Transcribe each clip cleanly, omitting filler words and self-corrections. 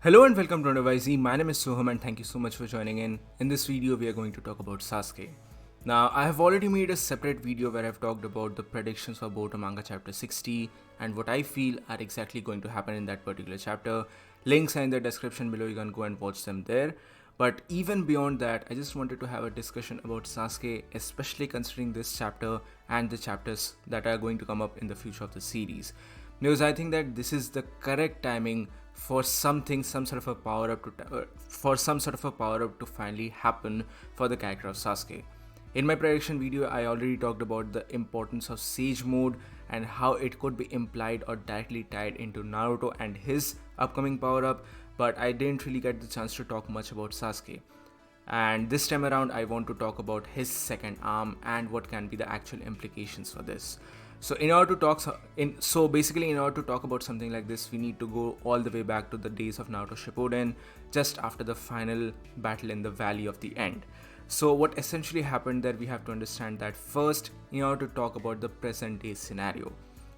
Hello and welcome to NoVIZ. My name is Soham and thank you so much for joining in. In this video, we are going to talk about Sasuke. Now, I have already made a separate video where I've talked about the predictions for Boruto Manga Chapter 60 and what I feel are exactly going to happen in that particular chapter. Links are in the description below, you can go and watch them there. But even beyond that, I just wanted to have a discussion about Sasuke, especially considering this chapter and the chapters that are going to come up in the future of the series. Because I think that this is the correct timing for something, some sort of a power up to finally happen for the character of Sasuke. In my prediction video, I already talked about the importance of Sage Mode and how it could be implied or directly tied into Naruto and his upcoming power up, but I didn't really get the chance to talk much about Sasuke. And this time around, I want to talk about his second arm and what can be the actual implications for this. So in order to talk about something like this, we need to go all the way back to the days of Naruto Shippuden, just after the final battle in the Valley of the End. So what essentially happened there, we have to understand that first in order to talk about the present day scenario.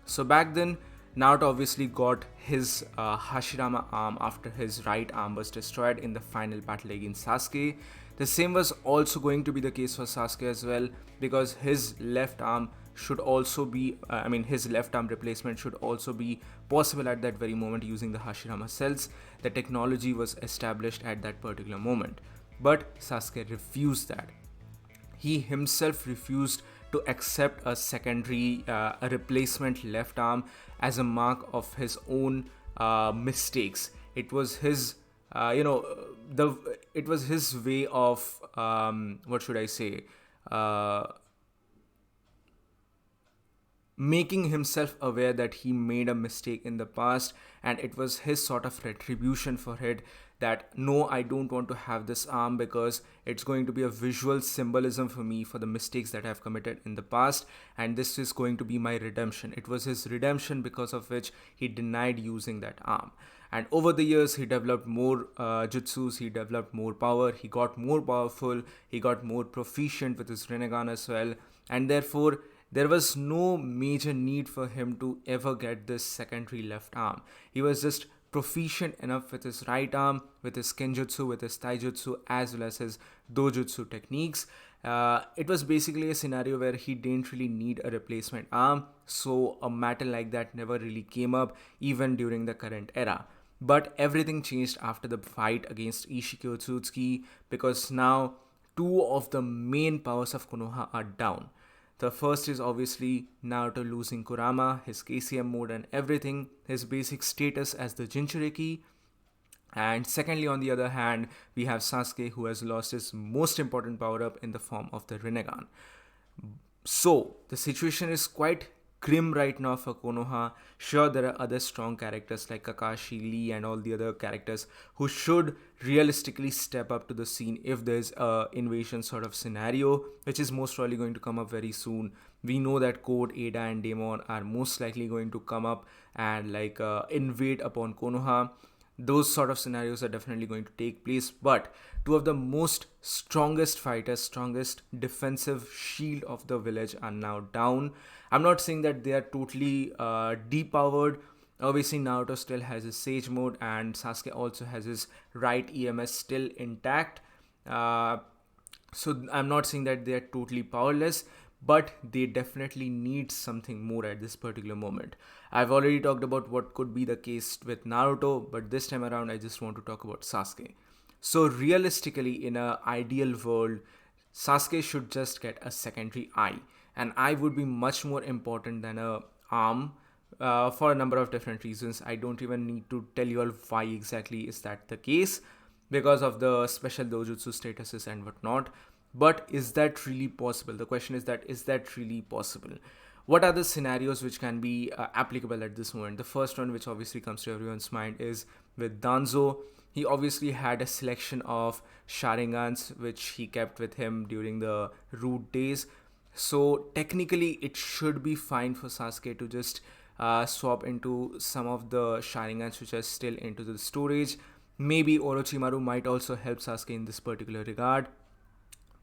So back then, Naruto obviously got his Hashirama arm after his right arm was destroyed in the final battle against Sasuke. The same was also going to be the case for Sasuke as well, because his left arm should also be, his left arm replacement should also be possible at that very moment using the Hashirama cells. The technology was established at that particular moment. But Sasuke refused that. He himself refused to accept a secondary, a replacement left arm as a mark of his own mistakes. It was his, it was his way of, what should I say, making himself aware that he made a mistake in the past, and it was his sort of retribution for it, that no, I don't want to have this arm because it's going to be a visual symbolism for me for the mistakes that I've committed in the past, and this is going to be my redemption. It was his redemption because of which he denied using that arm. And over the years, he developed more jutsus, he developed more power, he got more powerful, he got more proficient with his Rinnegan as well, and therefore there was no major need for him to ever get this secondary left arm. He was just proficient enough with his right arm, with his kenjutsu, with his taijutsu, as well as his dojutsu techniques. It was basically a scenario where he didn't really need a replacement arm, so a matter like that never really came up, even during the current era. But everything changed after the fight against Ishiki Otsutsuki, because now two of the main powers of Konoha are down. The first is obviously Naruto losing Kurama, his KCM mode and everything, his basic status as the Jinchuriki. And secondly, on the other hand, we have Sasuke, who has lost his most important power up in the form of the Rinnegan. So, the situation is quite grim right now for Konoha. Sure, there are other strong characters like Kakashi, Lee, and all the other characters who should realistically step up to the scene if there's a invasion sort of scenario, which is most probably going to come up very soon. We know that Code, Ada, and Daemon are most likely going to come up and invade upon Konoha. Those sort of scenarios are definitely going to take place, but two of the most strongest fighters, strongest defensive shield of the village are now down. I'm not saying that they are totally depowered. Obviously, Naruto still has his Sage mode, and Sasuke also has his right EMS still intact. So I'm not saying that they are totally powerless, but they definitely need something more at this particular moment. I've already talked about what could be the case with Naruto, but this time around I just want to talk about Sasuke. So realistically, in an ideal world, Sasuke should just get a secondary eye. An eye would be much more important than a arm, for a number of different reasons. I don't even need to tell you all why exactly is that the case, because of the special dojutsu statuses and whatnot. But is that really possible? The question is that really possible? What are the scenarios which can be applicable at this moment? The first one, which obviously comes to everyone's mind, is with Danzo. He obviously had a selection of Sharingans which he kept with him during the root days. So technically, it should be fine for Sasuke to just swap into some of the Sharingans which are still into the storage. Maybe Orochimaru might also help Sasuke in this particular regard.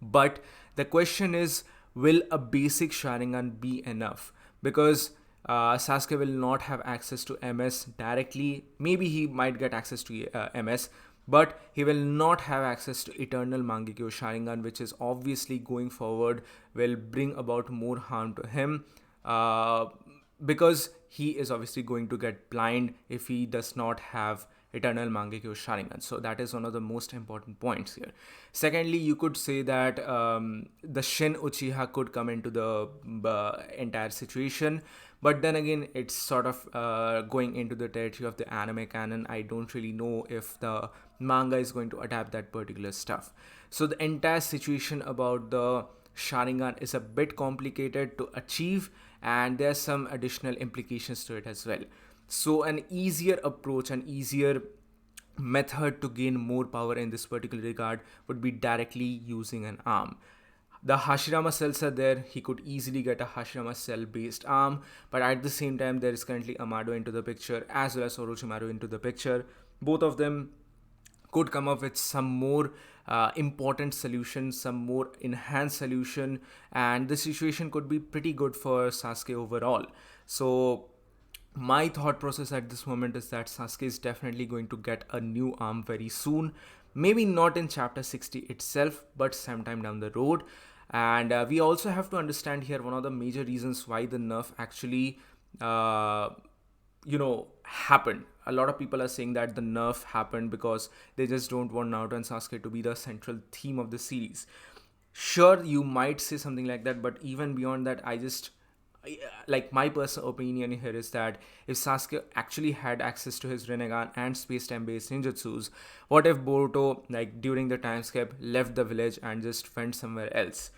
But the question is, will a basic Sharingan be enough? Because Sasuke will not have access to MS directly. Maybe he might get access to MS, but he will not have access to Eternal Mangekyo Sharingan, which is obviously going forward will bring about more harm to him. Because he is obviously going to get blind if he does not have Eternal Mangekyo Sharingan. So that is one of the most important points here. Secondly, you could say that the Shin Uchiha could come into the entire situation. But then again, it's sort of going into the territory of the anime canon. I don't really know if the manga is going to adapt that particular stuff. So the entire situation about the Sharingan is a bit complicated to achieve, and there's some additional implications to it as well. So an easier approach, an easier method to gain more power in this particular regard would be directly using an arm. The Hashirama cells are there. He could easily get a Hashirama cell based arm, but at the same time there is currently Amado into the picture as well as Orochimaru into the picture. Both of them could come up with some more important solution, some more enhanced solution, and the situation could be pretty good for Sasuke overall. So my thought process at this moment is that Sasuke is definitely going to get a new arm very soon. Maybe not in chapter 60 itself, but sometime down the road. And we also have to understand here one of the major reasons why the nerf actually happened. A lot of people are saying that the nerf happened because they just don't want Naruto and Sasuke to be the central theme of the series. Sure, you might say something like that, but even beyond that, like my personal opinion here is that if Sasuke actually had access to his Rinnegan and space-time based ninjutsus, what if Boruto, like during the time skip, left the village and just went somewhere else?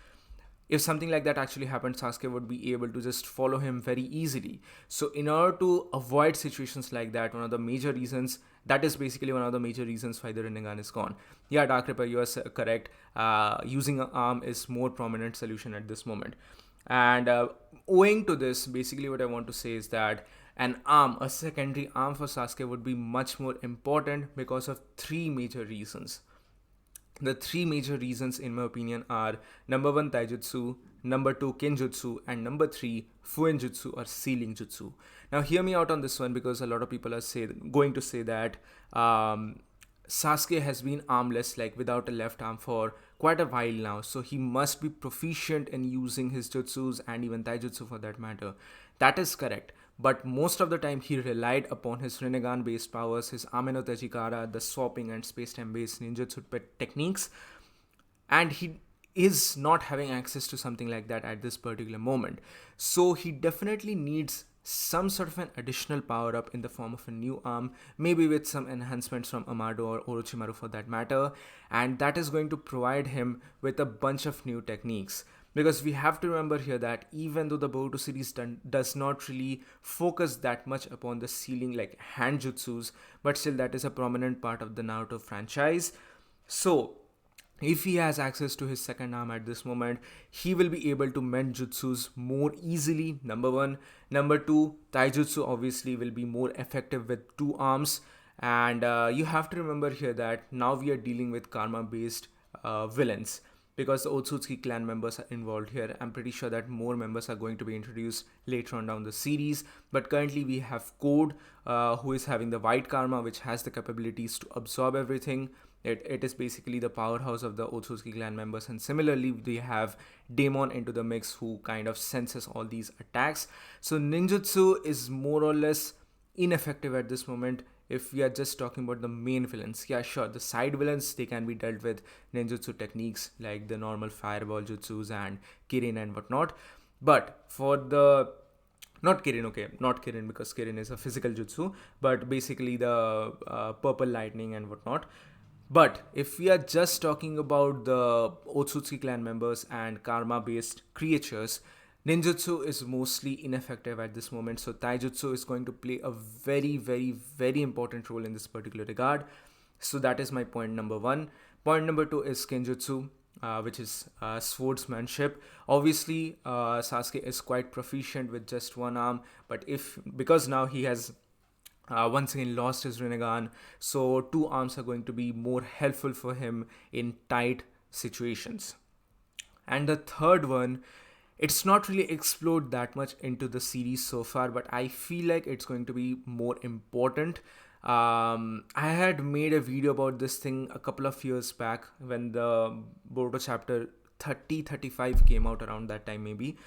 If something like that actually happened, Sasuke would be able to just follow him very easily. So in order to avoid situations like that, one of the major reasons, that is basically one of the major reasons why the Rinnegan is gone. Yeah, Dark Ripper, you are correct. Using an arm is more prominent solution at this moment. And owing to this, basically what I want to say is that an arm, a secondary arm for Sasuke would be much more important because of three major reasons. The three major reasons, in my opinion, are number one, Taijutsu, number two, Kenjutsu, and number three, Fuinjutsu or Sealing Jutsu. Now, hear me out on this one because a lot of people are going to say that Sasuke has been armless, like without a left arm, for quite a while now. So he must be proficient in using his jutsus and even taijutsu for that matter. That is correct. But most of the time he relied upon his Rinnegan based powers, his Ame no Tejikara, the swapping and space-time based ninjutsu techniques. And he is not having access to something like that at this particular moment. So he definitely needs some sort of an additional power up in the form of a new arm, maybe with some enhancements from Amado or Orochimaru for that matter, and that is going to provide him with a bunch of new techniques. Because we have to remember here that even though the Boruto series does not really focus that much upon the sealing like hand jutsus, but still that is a prominent part of the Naruto franchise. So if he has access to his second arm at this moment, he will be able to mend jutsus more easily, number one. Number two, taijutsu obviously will be more effective with two arms. And you have to remember here that now we are dealing with karma based villains, because the Otsutsuki clan members are involved here. I'm pretty sure that more members are going to be introduced later on down the series. But currently we have Code, who is having the white karma, which has the capabilities to absorb everything. It is basically the powerhouse of the Otsutsuki clan members. And similarly, we have Daemon into the mix, who kind of senses all these attacks. So ninjutsu is more or less ineffective at this moment if we are just talking about the main villains. Yeah, sure, the side villains, they can be dealt with ninjutsu techniques like the normal fireball jutsus and Kirin and whatnot. But for the not Kirin, okay, not Kirin because Kirin is a physical jutsu, but basically the purple lightning and whatnot. But if we are just talking about the Otsutsuki clan members and karma based creatures, ninjutsu is mostly ineffective at this moment. So taijutsu is going to play a very, very, very important role in this particular regard. So that is my point number one. Point number two is kenjutsu, which is swordsmanship. Obviously, Sasuke is quite proficient with just one arm, but because now he has once again lost his Rinnegan, so two arms are going to be more helpful for him in tight situations. And the third one It's not really explored that much into the series so far, but I feel like it's going to be more important. I had made a video about this thing a couple of years back when the Boruto chapter 30-35 came out, around that time maybe.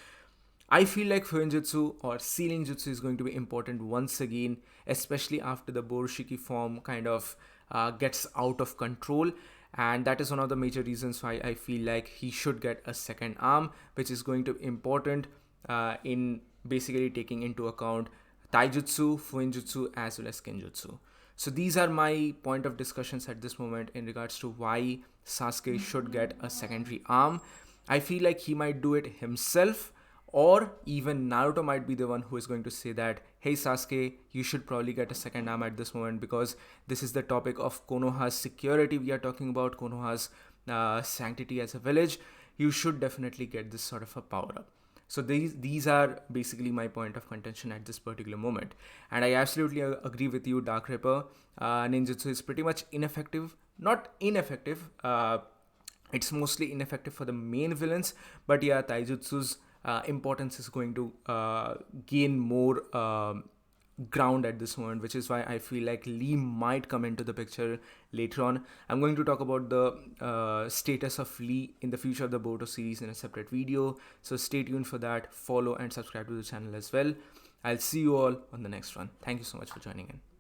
I feel like Fuinjutsu or Sealing Jutsu is going to be important once again, especially after the Borushiki form kind of gets out of control. And that is one of the major reasons why I feel like he should get a second arm, which is going to be important in basically taking into account Taijutsu, Fuinjutsu, as well as Kenjutsu. So these are my point of discussions at this moment in regards to why Sasuke should get a secondary arm. I feel like he might do it himself, or even Naruto might be the one who is going to say that, hey Sasuke, you should probably get a second arm at this moment, because this is the topic of Konoha's security we are talking about, Konoha's sanctity as a village. You should definitely get this sort of a power up. So these are basically my point of contention at this particular moment. And I absolutely agree with you, Dark Ripper. Ninjutsu is pretty much ineffective. Not ineffective. It's mostly ineffective for the main villains. But yeah, Taijutsu's importance is going to gain more ground at this moment, which is why I feel like Lee might come into the picture later on. I'm going to talk about the status of Lee in the future of the Boruto series in a separate video, so stay tuned for that. Follow and subscribe to the channel as well. I'll see you all on the next one. Thank you so much for joining in.